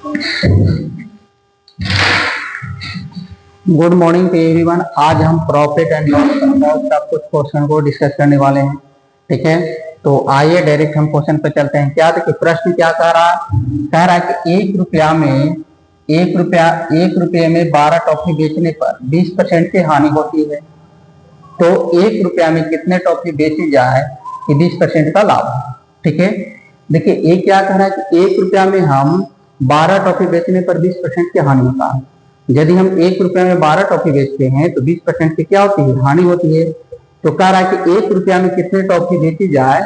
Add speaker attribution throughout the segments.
Speaker 1: Good morning to everyone. आज हम profit and loss का कुछ क्वेश्चन को डिस्कस करने वाले हैं। ठीक है, तो आइए डायरेक्ट हम क्वेश्चन पे चलते हैं। क्या देखिए, प्रश्न क्या कह रहा है? कह रहा है कि एक रुपया में 12 टॉफी बेचने पर 20% की हानि होती है, तो 1 रुपया में कितने टॉफी बेची जाए कि 20% का लाभ हो। ठीक है, देखिए ये क्या कह रहा है कि 1 रुपया में हम 12 टॉफी बेचने पर 20% की हानि होता है। यदि हम 1 रुपया में 12 टॉफी बेचते हैं तो 20% की क्या होती है? हानि होती है। तो कह रहा है कि 1 रुपया में कितने टॉफी बेची जाए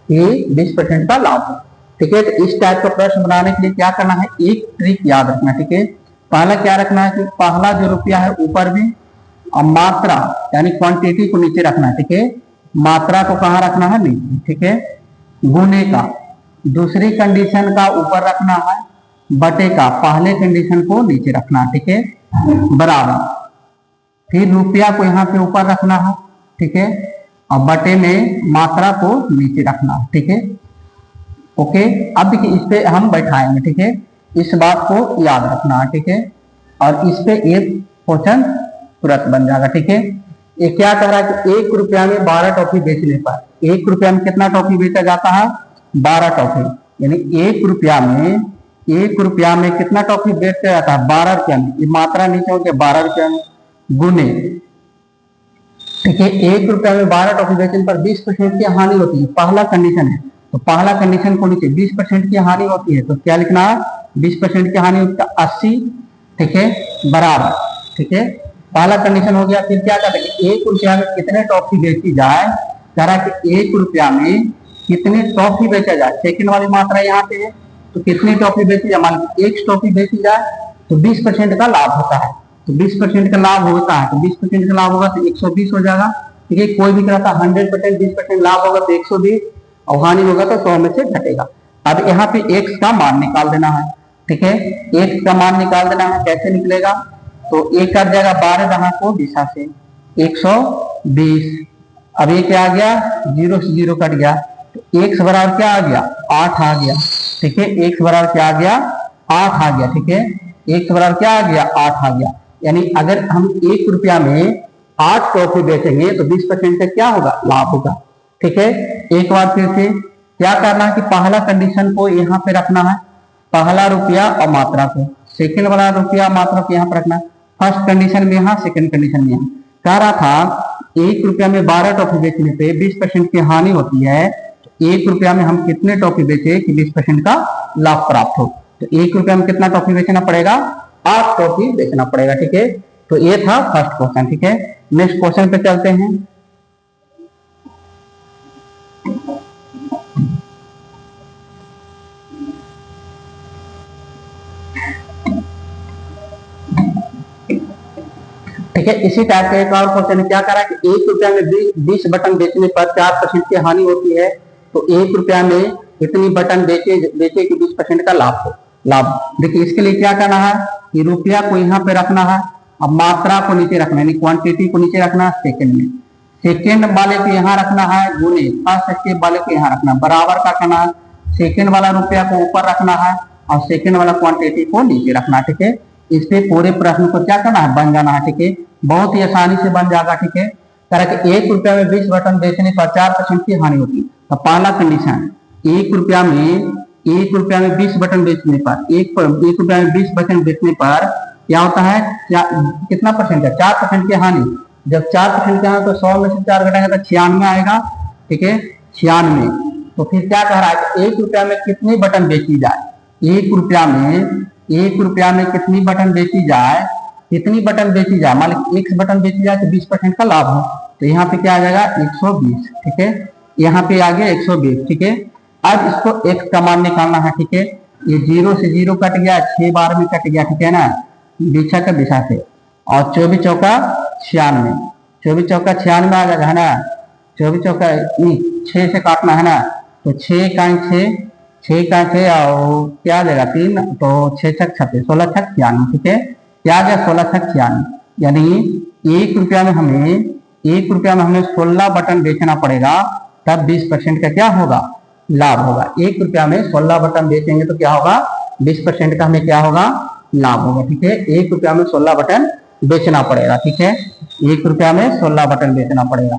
Speaker 1: कि 20% का लाभ हो। ठीक है, तो इस टाइप का प्रश्न बनाने के लिए क्या करना है? एक ट्रिक याद रखना। ठीक है, पहला क्या रखना है कि पहला जो रुपया है ऊपर भी और मात्रा यानी क्वांटिटी को नीचे रखना है। ठीक है, मात्रा को कहाँ रखना है? नीचे। ठीक है, गुने का दूसरी कंडीशन का ऊपर रखना है, बटे का पहले कंडीशन को नीचे रखना। ठीक है, बराबर फिर रुपया को यहाँ पे ऊपर रखना है। ठीक है, और बटे में मात्रा को नीचे रखना है। ठीक है, ओके। अब देखिए इस पे हम बैठाएंगे। ठीक है, इस बात को याद रखना है। ठीक है, और इस पे एक क्वेश्चन तुरंत बन जाएगा। ठीक है, ये क्या कह रहा है कि 1 रुपया में 12 टॉफी बेचने पर 1 रुपया में कितना टॉफी बेचा जाता है? 12 टॉफी। यानी 1 रुपया में कितना टॉफी बेचा जाता है? 12 रुपया में। ये मात्रा नीचे हो गया 12 रुपया में गुने। ठीक है, 1 रुपया में 12 टॉफी बेचने पर 20% की हानि होती है। पहला कंडीशन है, तो पहला कंडीशन को नीचे 20% की हानि होती है, तो क्या लिखना है? 20% की हानि होती है 80। ठीक है, बराबर। ठीक है, पहला कंडीशन हो गया। फिर क्या कहते हैं कि 1 रुपया में कितने टॉफी बेची जाए? कह रहा है कि 1 रुपया में कितने टॉफी बेचा जाए। सेकंड वाली मात्रा यहाँ पे है, तो कितनी टॉफी बेची जाए? मान लीजिए 1 टॉफी बेची जाए तो 20% का लाभ होता है। तो 20% का लाभ होता है, तो 20% का लाभ होगा तो 120 हो जाएगा। ठीक है, कोई भी कहता है 100% 20% लाभ होगा तो 120 और हानि होगा तो 100 में से घटेगा। अब यहाँ पे x का मान निकाल देना है। ठीक है, x का मान निकाल देना है। कैसे निकलेगा? तो एक कट जाएगा 12 दहा को दिशा से 120। अब ये क्या आ गया? 0 से 0 कट गया, तो x बराबर क्या आ गया? 8 आ गया। ठीक है, x बराबर क्या आ गया? 8 आ गया। ठीक है, x बराबर क्या आ गया? 8 आ गया। यानी अगर हम 1 रुपया में 8 टॉफी बेचेंगे तो 20% का क्या होगा? लाभ होगा। ठीक है, एक बार फिर से क्या करना है कि पहला कंडीशन को यहाँ पे रखना है, पहला रुपया और मात्रा को। सेकंड वाला रुपया मात्रा को यहाँ पर रखना है। फर्स्ट कंडीशन में यहाँ, सेकंड कंडीशन में यहाँ। कह रहा था 1 रुपया में 12 टॉफी बेचने पे 20% की हानि होती है, तो 1 रुपया में हम कितने टॉफी बेचे कि 20% का लाभ प्राप्त हो? तो 1 रुपया में कितना टॉफी बेचना पड़ेगा? 8 टॉफी बेचना पड़ेगा। ठीक है, तो ये था फर्स्ट क्वेश्चन। ठीक है, नेक्स्ट क्वेश्चन पे चलते हैं। ठीक है, इसी टाइप का एक और क्वेश्चन क्या करा कि 1 रुपया में 20 बटन बेचने पर 4% की हानि होती है, तो 1 रुपया में कितनी बटन बेचे कि 20% का लाभ हो। लाभ देखिए, इसके लिए क्या करना है कि रुपया को यहाँ पे रखना है, अब मात्रा को नीचे रखना है, क्वांटिटी को नीचे रखना है सेकंड में। सेकंड वाले को यहाँ रखना है गुने, फर्स्ट स्टेप वाले को यहाँ रखना, बराबर का करना है। सेकंड वाला रुपया को ऊपर रखना है और सेकंड वाला क्वांटिटी को नीचे रखना। ठीक है, इससे पूरे प्रश्न को क्या करना है? बन जाना है। ठीक है, बहुत ही आसानी से बन जाएगा। ठीक है, तरह के 1 रुपया में 20 बटन बेचने पर 4% की हानि होती है। तो पहला कंडीशन 1 रुपया में 20 बटन बेचने पर 1 रुपया में 20 बटन बेचने पर क्या होता है? कितना परसेंट है? 4% की हानि। जब 4% की हानि तो 100 में से 4 घटाएंगे तो 96 आएगा। ठीक है, 96। तो फिर क्या कह रहा है कि 1 रुपया में कितनी बटन बेची जाए? 1 रुपया में कितनी बटन बेची जाए? कितनी बटन बेची जाए? मान लीजिए 1 बटन बेची जाए तो 20% का लाभ हो, तो यहाँ पे क्या आ जाएगा? 120। ठीक है, यहाँ पे आ गया 120। ठीक है, अब इसको x का मान निकालना है। ठीक है, ये 0 से 0 कट गया, 6 बार में कट गया। ठीक है ना, दिशा का दिशा से, और 24 चौका 96, 24 चौका 96 आ जाएगा है ना। 24 चौका 6 से काटना है ना, तो 6 का 6 और क्या आ जाएगा? 3, तो 6 छक 36, 16 छक 96। ठीक है, क्या आ गया? 16 छक 96। यानी 1 रुपया में हमें 16 बटन बेचना पड़ेगा, तब 20% का क्या होगा? लाभ होगा। 1 रुपया में 16 बटन बेचेंगे तो क्या होगा? 20% का हमें क्या होगा, लाभ होगा। ठीक है, 1 रुपया में 16 बटन बेचना पड़ेगा। ठीक है, 1 रुपया में 16 बटन बेचना पड़ेगा।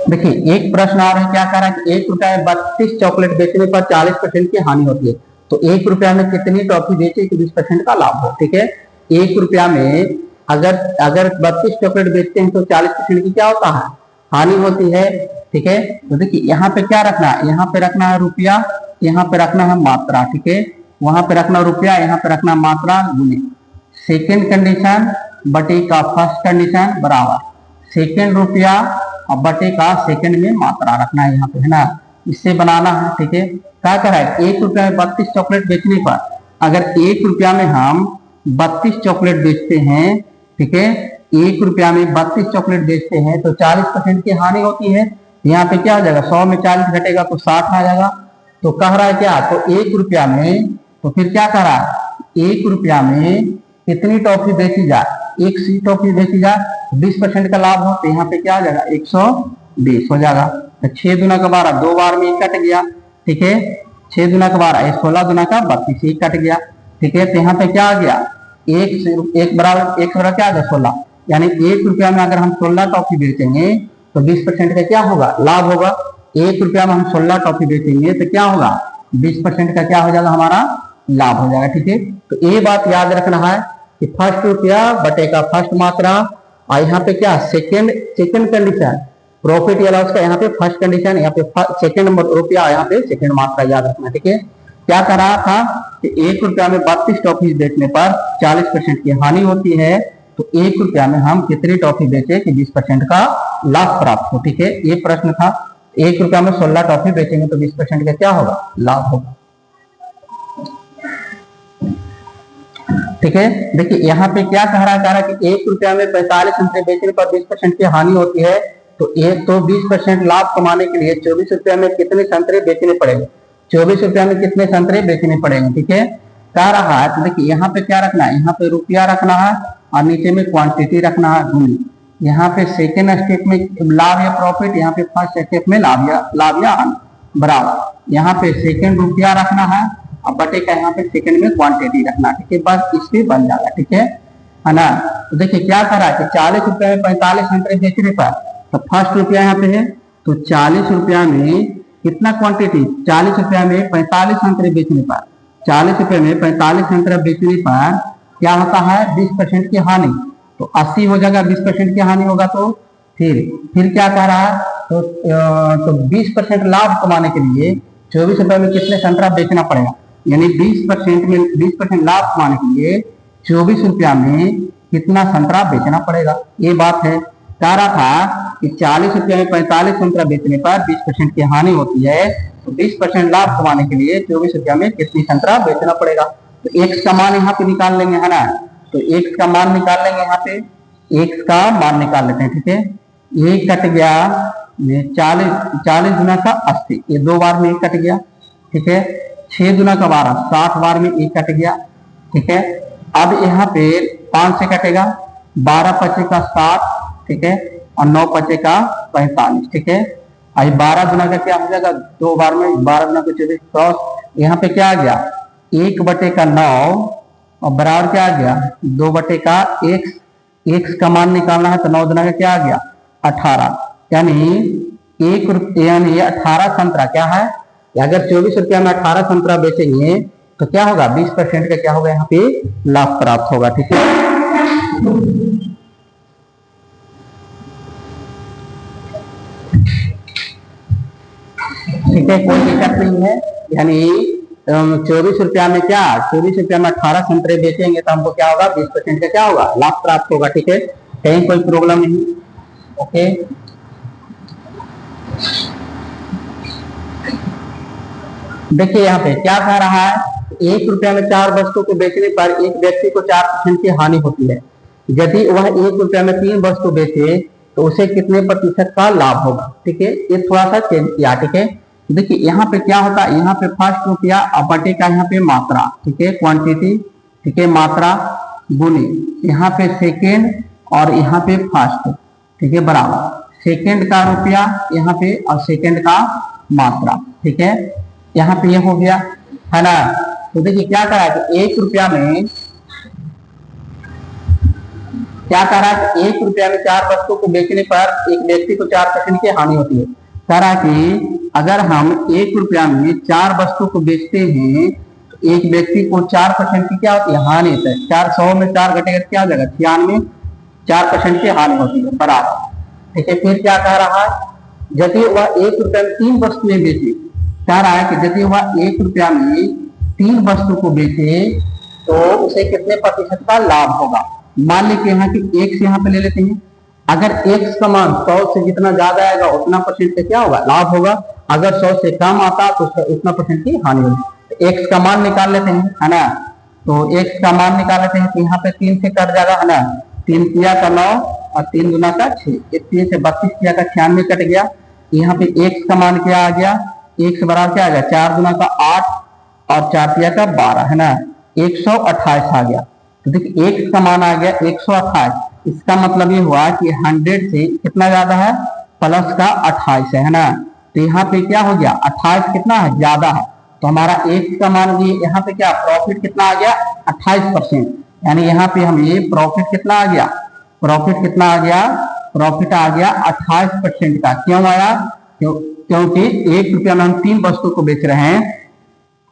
Speaker 1: देखिए एक प्रश्न और है, क्या कह रहा है कि 1 रुपया में 32 चॉकलेट बेचने पर 40% की हानि होती है। तो 1 रुपया में कितनी टॉफी बेचे कि 20% का लाभ हो। ठीक है, 1 रुपया में अगर 32 चॉकलेट बेचते हैं तो 40% की क्या होता है, हानि होती है। ठीक है, तो देखिए यहाँ पे क्या रखना है, यहाँ पे रखना है रुपया, यहाँ पे रखना है मात्रा। ठीक है, वहां पे रखना रुपया, यहाँ पे रखना मात्रा गुने सेकेंड कंडीशन बटे का फर्स्ट कंडीशन बराबर सेकेंड रुपया और बटे का सेकेंड में मात्रा रखना है यहाँ पे, है ना, इससे बनाना है। ठीक है, क्या कर रहा है, 1 रुपया में 32 चॉकलेट बेचने पर अगर 1 रुपया में हम 32 चॉकलेट बेचते हैं, ठीक है, 1 रुपया में 32 चॉकलेट बेचते हैं तो 40% की हानि होती है। यहाँ पे क्या हो जाएगा, 100 में 40 घटेगा तो 60 आ जाएगा। तो कह रहा है क्या, तो 1 रुपया में, तो फिर क्या कह रहा है, 1 रुपया में कितनी टॉफी बेची जाए, 1 सी टॉफी बेची जाए, 20% का लाभ हो तो यहाँ पे क्या हो जाएगा, 120 हो जाएगा। तो 6 दूना का 12, 2 बार में 1 कट गया। ठीक है, 6 दूना का 12, 16 दूना का 32, 1 कट गया। ठीक है, तो यहाँ पे क्या आ गया, एक बराबर क्या आ गया, 16। यानी 1 रुपया में अगर हम 16 टॉफी बेचेंगे तो 20% का क्या होगा, लाभ होगा। 1 रुपया में हम 16 टॉफी बेचेंगे तो क्या होगा, 20% का क्या हो जाएगा, हमारा लाभ हो जाएगा। ठीक है, तो ये बात याद रखना है कि फर्स्ट रुपया बटे का फर्स्ट मात्रा, और यहाँ पे क्या सेकेंड कंडीशन प्रॉफिट या लॉस का, यहाँ पे फर्स्ट कंडीशन, यहाँ पे सेकेंड रुपया, यहाँ पे सेकेंड मात्रा याद रखना। ठीक है, क्या कर रहा था कि 1 रुपया में 32 टॉफी बेचने पर 40% की हानि होती है। तो 1 रुपया में हम कितनी टॉफी बेचे कि 20% का लाभ प्राप्त हो। ठीक है, ये प्रश्न था, 1 रुपया में 16 टॉफी बेचेंगे तो 20% का क्या होगा, लाभ होगा। ठीक है, देखिए यहाँ पे क्या कह रहा है कि 1 रुपया में 45 संतरे बेचने पर 20% की हानि होती है। तो 20% लाभ कमाने के लिए 24 रुपया में कितने संतरे बेचने पड़ेंगे, 24 रुपया में कितने संतरे बेचने पड़ेंगे। ठीक है, कह रहा है, तो देखिए यहाँ पे क्या रखना है, यहाँ पे रुपया रखना है और नीचे में क्वांटिटी रखना है गुनी। यहाँ पे सेकेंड स्टेप में लाभ या प्रॉफिट, यहाँ पे फर्स्ट स्टेप में लाभ या बराबर, यहाँ पे सेकेंड रुपया रखना है और बटे का यहाँ पे सेकंड में क्वांटिटी रखना। ठीक है, बस इससे बन जाएगा। ठीक है ना, तो देखिए क्या कर रहा है कि 40 रुपया में 45 संतरे बेचने पर, तो फर्स्ट रुपया यहाँ पे है, तो 40 रुपया में कितना क्वांटिटी, 40 रुपया में 45 संतरे बेचने पर, 40 रुपये में 45 संतरे बेचने पर क्या होता है, 20% की हानि, तो 80 हो जाएगा, 20% की हानि होगा। तो फिर क्या कह रहा है, तो 20% लाभ कमाने के लिए 24 रुपये में कितने संतरा बेचना पड़ेगा, यानी 20% लाभ कमाने के लिए 24 रुपया में कितना संतरा बेचना पड़ेगा। ये बात है, कह रहा था कि 40 रुपया में 45 संतरा बेचने पर 20% की हानि होती है। तो 20% लाभ कमाने के लिए 24 रुपया में कितनी संतरा बेचना पड़ेगा। तो x का मान यहाँ पे निकाल लेंगे, है ना, तो x का मान निकाल लेंगे, यहाँ पे x का मान निकाल लेते हैं। ठीक है, ये कट गया 40 गुना का 80, ये 2 बार में 1 कट गया। ठीक है, 6 गुना का 12, 60 बार में 1 कट गया। ठीक है, अब यहाँ पे 5 से कटेगा, 12 पचे का 60, ठीक है, और 9 पचे का 45। ठीक है, आई 12 गुना का क्या हो जाएगा, 2 बार में 12 गुना का 24, 100। यहाँ पे क्या आ गया, 1 बटे का 9 और बराबर क्या आ गया, 2 बटे का x का मान निकालना है, तो 9 गुना का क्या आ गया, 18। यानी 18 संतरा क्या है, अगर 24 रुपया में 18 संतरा बेचेंगे तो क्या होगा, 20% का क्या होगा, यहाँ पे लाभ प्राप्त होगा। ठीक है, ठीक है, कोई दिक्कत नहीं है। यानी 24 रुपया में क्या, 24 रुपया में 18 संतरे बेचेंगे तो हमको क्या होगा, 20% का क्या होगा, लाभ प्राप्त होगा। ठीक है, कहीं कोई प्रॉब्लम नहीं। ओके, देखिए यहाँ पे क्या कह रहा है, 1 रुपया में 4 वस्तु को बेचने पर एक व्यक्ति को 4% की हानि होती है। यदि वह 1 रुपया में 3 वस्तु बेचे तो उसे कितने प्रतिशत का लाभ होगा। ठीक है, ये थोड़ा सा चेंज किया। ठीक है, देखिए यहाँ पे क्या होता है, यहाँ पे फर्स्ट रुपया और बटे का यहाँ पे मात्रा, ठीक है, क्वांटिटी, ठीक है, मात्रा गुने यहाँ पे सेकेंड और यहाँ पे फर्स्ट, ठीक है, बराबर सेकेंड का रुपया यहाँ पे और सेकेंड का मात्रा। ठीक है, यहाँ पे ये हो गया है ना। तो देखिए क्या करा है कि 1 रुपया में क्या कह रहा है कि 1 रुपया में 4 वस्तु को बेचने पर एक व्यक्ति को 4% की हानि होती है। कह रहा है कि अगर हम 1 रुपया में 4 वस्तु को बेचते हैं तो एक व्यक्ति को 4% की क्या होती है, हानि होती है। 400 में 4 घटेगा क्या हो जाएगा, 96, 4% की हानि होती है बराबर। ठीक है, फिर क्या कह रहा है, यदि वह 1 रुपया में 3 वस्तुएं बेचे, कह रहा है कि यदि वह 1 रुपया में 3 वस्तु को बेचे तो उसे कितने प्रतिशत का लाभ होगा। मान लीजिए यहाँ की x यहाँ पे ले लेते हैं। अगर x का मान 100 से जितना ज्यादा आएगा उतना परसेंट से क्या होगा, लाभ होगा। अगर 100 से कम आता तो उतना परसेंट की हानि होगी। तो x का मान निकाल लेते हैं, है ना। तो x का मान निकाल लेते हैं तो यहाँ पे 3 से कट जाएगा, है ना। 3 किया का 9 और 3 गुना का 6, 3 से 32 किया का 96 कट गया। यहाँ पे x का मान क्या आ गया, x बराबर क्या आ गया, 4 गुना का 8 और 4 किया का 12, है ना, 128 आ गया। तो देखिए x का मान आ गया 128। इसका मतलब ये हुआ कि 100 से कितना ज्यादा है, प्लस का 28 है ना। तो यहाँ पे क्या हो गया, 28 कितना है, ज्यादा है। तो हमारा x का मान भी यहाँ पे क्या, प्रॉफिट कितना आ गया, 28%। यानी यहाँ पे हम ये प्रॉफिट कितना आ गया, प्रॉफिट कितना आ गया, प्रॉफिट आ गया 28% का। क्यों आया, क्योंकि 1 रुपया में हम 3 वस्तु को बेच रहे हैं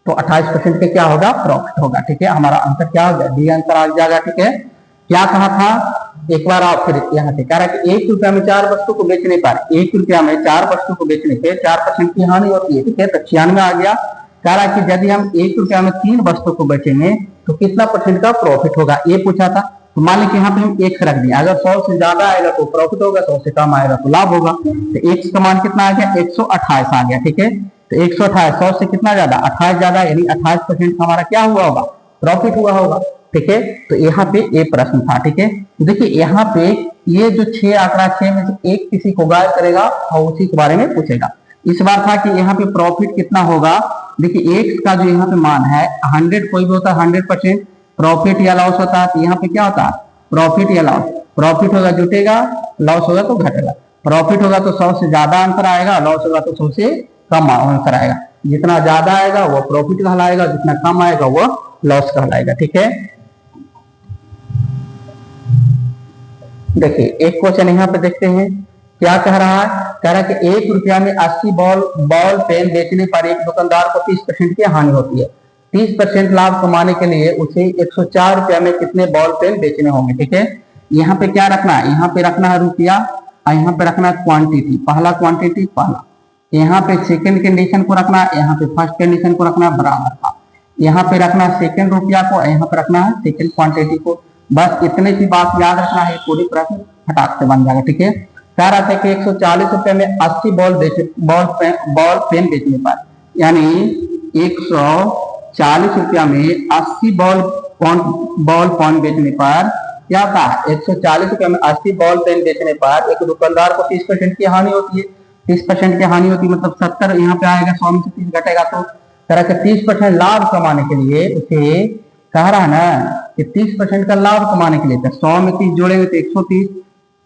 Speaker 1: तो 28% के क्या होगा, प्रॉफिट होगा। ठीक है, हमारा आंसर क्या हो गया, डी आंसर आ जाएगा। ठीक है, क्या कहा था, एक बार आप फिर यहाँ से कह रहा है कि 1 रुपया में 4 वस्तु को बेचने पर, 1 रुपया में 4 वस्तु को बेचने पे 4% की हानि होती है। ठीक है, तो 96 आ गया। कह रहा है कि यदि हम 1 रुपया में 3 वस्तु को बेचेंगे तो कितना परसेंट का प्रॉफिट होगा, ये पूछा था। तो मान लीजिए यहाँ पे हम x रख दिए, अगर 100 से ज्यादा आएगा तो प्रॉफिट होगा, 100 से कम आएगा तो लाभ होगा। तो x का मान कितना आ गया, 128 आ गया। ठीक है, तो 128, 100 से कितना ज्यादा, 28 ज्यादा, यानी 28% हमारा क्या हुआ होगा, प्रॉफिट हुआ होगा। ठीक है, तो यहाँ पे ये प्रश्न था। ठीक है, तो देखिए यहाँ पे ये जो 6 आंकड़ा 6 में से एक किसी को गायब करेगा और उसी के बारे में पूछेगा। इस बार था कि यहाँ पे प्रॉफिट कितना होगा। देखिए x का जो यहाँ पे मान है 100, कोई भी होता है 100%, प्रॉफिट या लॉस होता है। तो यहाँ पे क्या होता है, प्रॉफिट या लॉस। प्रॉफिट होगा जुटेगा, लॉस होगा तो घटेगा। प्रॉफिट होगा तो 100 से ज्यादा आंसर आएगा, लॉस होगा तो 100 से कम आंसर आएगा। जितना ज्यादा आएगा वो प्रॉफिट कहलाएगा, जितना कम आएगा वो लॉस कहलाएगा। ठीक है, देखिए एक क्वेश्चन यहाँ पे देखते हैं, क्या कह रहा है, कह रहा है कि 1 रुपया में 80 बॉल पेन बेचने पर एक दुकानदार को 30% की हानि होती है। 30% लाभ कमाने के लिए उसे 104 रुपया में कितने बॉल पेन बेचने होंगे। ठीक है, यहाँ पे क्या रखना है, यहाँ पे रखना है रुपया और यहाँ पे रखना है क्वांटिटी। पहला क्वांटिटी पहला, यहाँ पे सेकंड कंडीशन को रखना है, यहाँ पे फर्स्ट कंडीशन को रखना है बराबर का। यहाँ पे रखना है सेकंड रुपया को, यहाँ पे रखना है सेकंड क्वांटिटी को। बस इतने की बात याद रखना है, पूरी प्रश्न फटाक से बन जाएगा। ठीक है, कह रहा था कि 140 रुपये में 80 बॉल पेन बेचने पर, यानी 140 रुपया में 80 बॉल पेन बेचने पर क्या था, 140 रुपया में 80 बॉल पेन बेचने पर एक दुकानदार को 30% की हानि होती है। 30% की हानि होती है मतलब 70 यहाँ पे आएगा, 100 में से 30 घटेगा तो तरह के 30% लाभ कमाने के लिए उसे कह रहा है ना कि 30% का लाभ कमाने के लिए, तो 100 में 30 जोड़ेंगे तो 130,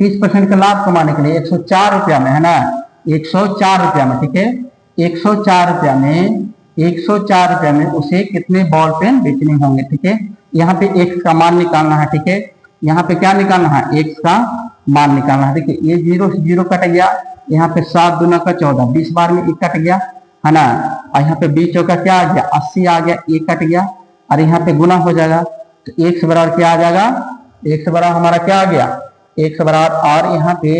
Speaker 1: 30% का लाभ कमाने के लिए 104 रुपया में, है ना, 104 रुपया में। ठीक है, 104 रुपया में 104 रुपया में उसे कितने बॉल पेन बेचने होंगे। ठीक है, यहाँ पे x का मान निकालना है। ठीक है, यहाँ पे क्या निकालना है, x का मान निकालना है। देखिए ये 0 से 0 कट गया, यहाँ पे 7 दूना का 14, 20 बार में 1 कट गया, है ना। और यहाँ पे 20 चौका क्या आ गया, 80 आ गया, 1 कट गया और यहाँ पे गुना हो जाएगा तो x बराबर क्या आ जाएगा, x बराबर हमारा क्या आ गया, x बराबर, और यहाँ पे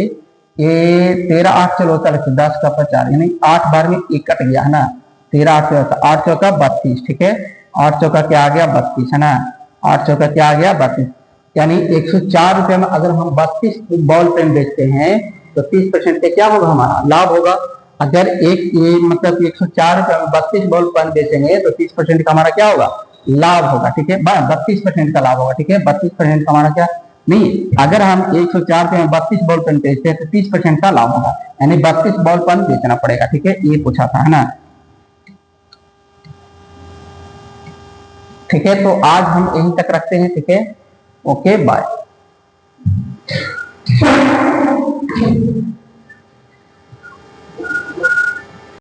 Speaker 1: ये 13 8 चलो 10 का 50, यानी 8 बार में 1 कट गया, है ना। 13 8 चौका 32। ठीक है, 8 चौका क्या आ गया 32, है ना, 8 चौका क्या आ गया 32। यानी 104 रुपये में अगर हम 32 बॉल पेन बेचते हैं तो 30% के क्या होगा, हमारा लाभ होगा। अगर ये मतलब 104 रुपये में 32 बॉल पेन बेचेंगे तो 30% का हमारा क्या होगा, लाभ होगा। ठीक है, 32% का लाभ होगा। ठीक है, 32% का हमारा क्या नहीं, अगर हम 104 रुपये में 32 बॉल पेन बेचते हैं तो 30% का लाभ होगा, यानी 32 बॉल पेन बेचना पड़ेगा। ठीक है, ये पूछा था, है ना। ठीक है, तो आज हम यहीं तक रखते हैं। ठीक है, ओके बाय।